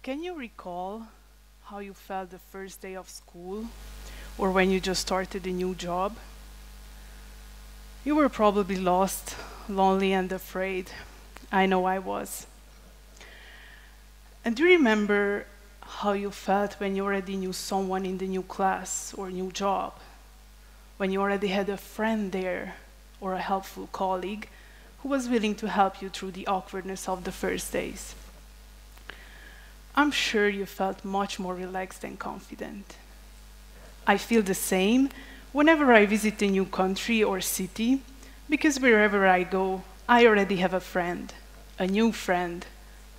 Can you recall how you felt the first day of school or when you just started a new job? You were probably lost, lonely, and afraid. I know I was. And do you remember how you felt when you already knew someone in the new class or new job? When you already had a friend there or a helpful colleague who was willing to help you through the awkwardness of the first days? I'm sure you felt much more relaxed and confident. I feel the same whenever I visit a new country or city, because wherever I go, I already have a friend, a new friend,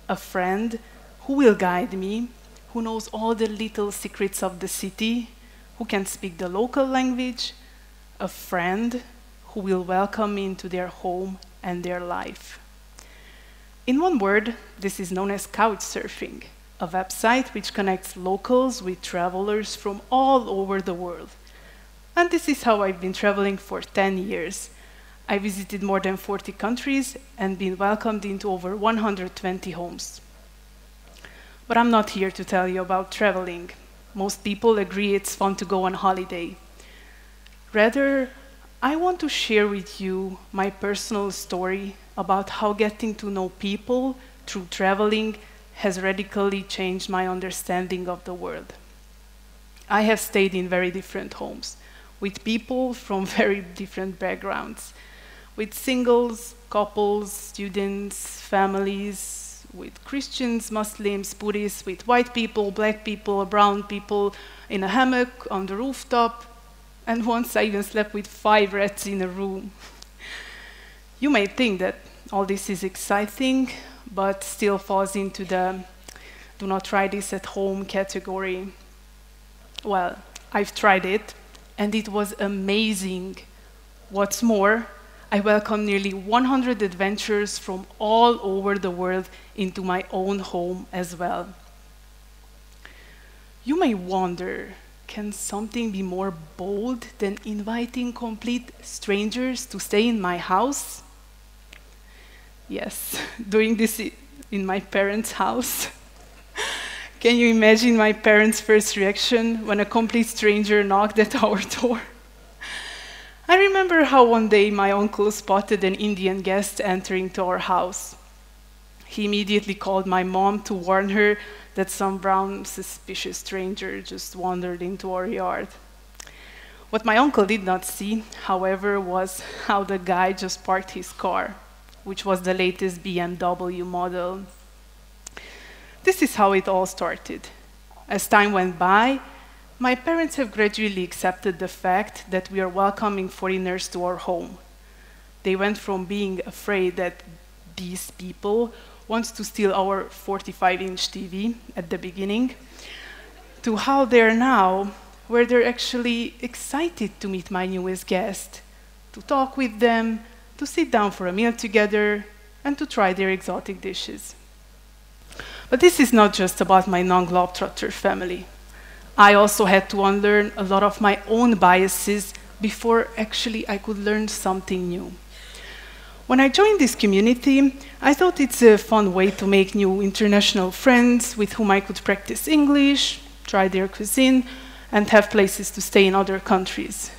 a friend who will guide me, who knows all the little secrets of the city, who can speak the local language, a friend who will welcome me into their home and their life. In one word, this is known as couchsurfing, a website which connects locals with travelers from all over the world. And this is how I've been traveling for 10 years. I visited more than 40 countries and been welcomed into over 120 homes. But I'm not here to tell you about traveling. Most people agree it's fun to go on holiday. Rather, I want to share with you my personal story about how getting to know people through traveling has radically changed my understanding of the world. I have stayed in very different homes, with people from very different backgrounds, with singles, couples, students, families, with Christians, Muslims, Buddhists, with white people, black people, brown people, in a hammock, on the rooftop, and once I even slept with 5 rats in a room. You may think that all this is exciting, but still falls into the do not try this at home category. Well, I've tried it, and it was amazing. What's more, I welcomed nearly 100 adventurers from all over the world into my own home as well. You may wonder, can something be more bold than inviting complete strangers to stay in my house? Yes, doing this in my parents' house. Can you imagine my parents' first reaction when a complete stranger knocked at our door? I remember how one day my uncle spotted an Indian guest entering to our house. He immediately called my mom to warn her that some brown, suspicious stranger just wandered into our yard. What my uncle did not see, however, was how the guy just parked his car, which was the latest BMW model. This is how it all started. As time went by, my parents have gradually accepted the fact that we are welcoming foreigners to our home. They went from being afraid that these people want to steal our 45-inch TV at the beginning, to how they're now, where they're actually excited to meet my newest guest, to talk with them, to sit down for a meal together, and to try their exotic dishes. But this is not just about my non-globetrotter family. I also had to unlearn a lot of my own biases before actually I could learn something new. When I joined this community, I thought it's a fun way to make new international friends with whom I could practice English, try their cuisine, and have places to stay in other countries.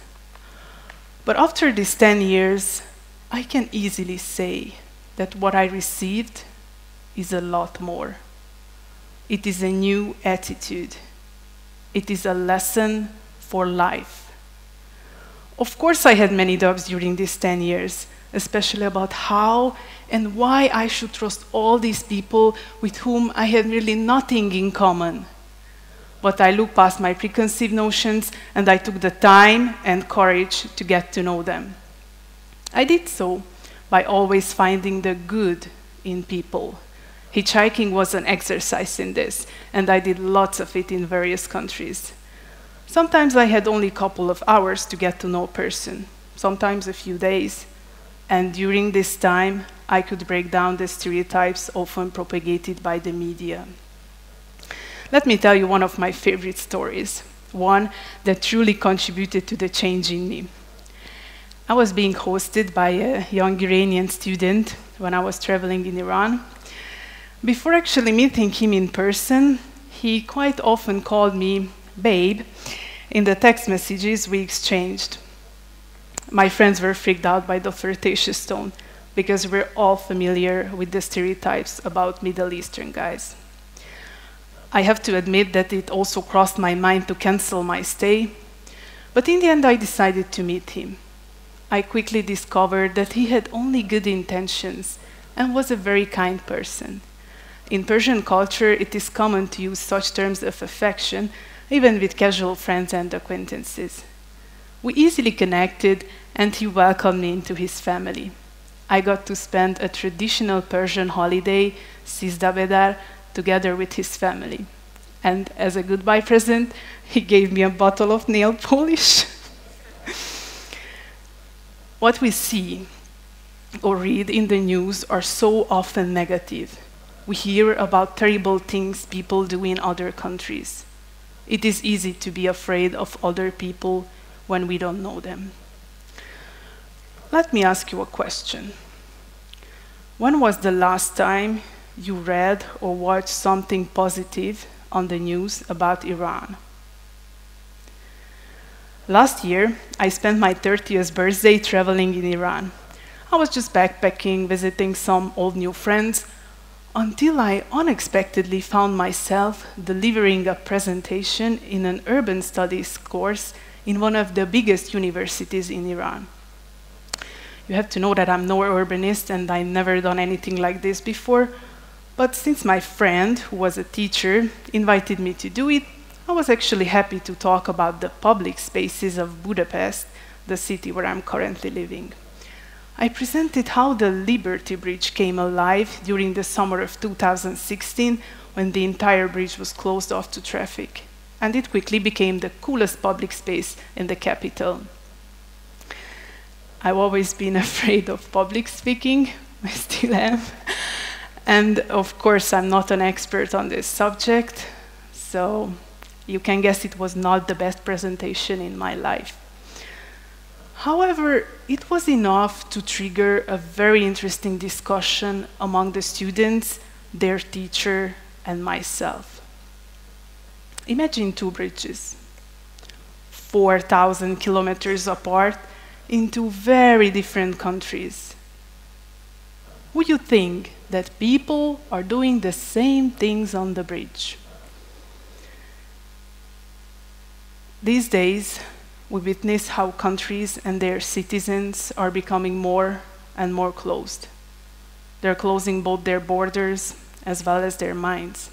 But after these 10 years, I can easily say that what I received is a lot more. It is a new attitude. It is a lesson for life. Of course, I had many doubts during these 10 years, especially about how and why I should trust all these people with whom I had really nothing in common. But I looked past my preconceived notions and I took the time and courage to get to know them. I did so by always finding the good in people. Hitchhiking was an exercise in this, and I did lots of it in various countries. Sometimes I had only a couple of hours to get to know a person, sometimes a few days, and during this time, I could break down the stereotypes often propagated by the media. Let me tell you one of my favorite stories, one that truly contributed to the change in me. I was being hosted by a young Iranian student when I was traveling in Iran. Before actually meeting him in person, he quite often called me babe in the text messages we exchanged. My friends were freaked out by the flirtatious tone because we're all familiar with the stereotypes about Middle Eastern guys. I have to admit that it also crossed my mind to cancel my stay, but in the end I decided to meet him. I quickly discovered that he had only good intentions and was a very kind person. In Persian culture, it is common to use such terms of affection, even with casual friends and acquaintances. We easily connected, and he welcomed me into his family. I got to spend a traditional Persian holiday, Sizda Bedar, together with his family. And as a goodbye present, he gave me a bottle of nail polish. What we see or read in the news are so often negative. We hear about terrible things people do in other countries. It is easy to be afraid of other people when we don't know them. Let me ask you a question. When was the last time you read or watched something positive on the news about Iran? Last year, I spent my 30th birthday traveling in Iran. I was just backpacking, visiting some old new friends, until I unexpectedly found myself delivering a presentation in an urban studies course in one of the biggest universities in Iran. You have to know that I'm no urbanist and I've never done anything like this before, but since my friend, who was a teacher, invited me to do it, I was actually happy to talk about the public spaces of Budapest, the city where I'm currently living. I presented how the Liberty Bridge came alive during the summer of 2016 when the entire bridge was closed off to traffic, and it quickly became the coolest public space in the capital. I've always been afraid of public speaking, I still am, and of course I'm not an expert on this subject, so you can guess it was not the best presentation in my life. However, it was enough to trigger a very interesting discussion among the students, their teacher, and myself. Imagine two bridges, 4,000 kilometers apart, in two very different countries. Would you think that people are doing the same things on the bridge? These days, we witness how countries and their citizens are becoming more and more closed. They're closing both their borders as well as their minds.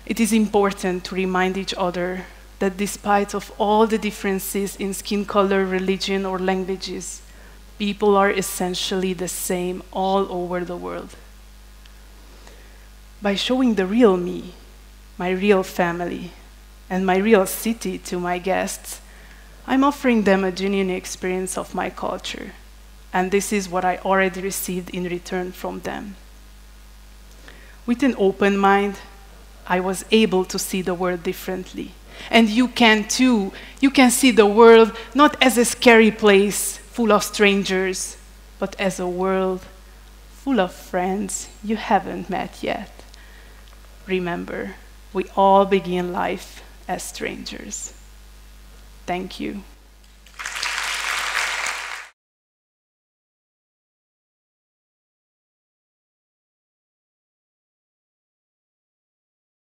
It is important to remind each other that despite of all the differences in skin color, religion, or languages, people are essentially the same all over the world. By showing the real me, my real family, and my real city to my guests, I'm offering them a genuine experience of my culture, and this is what I already received in return from them. With an open mind, I was able to see the world differently. And you can too. You can see the world not as a scary place full of strangers, but as a world full of friends you haven't met yet. Remember, we all begin life as strangers. Thank you.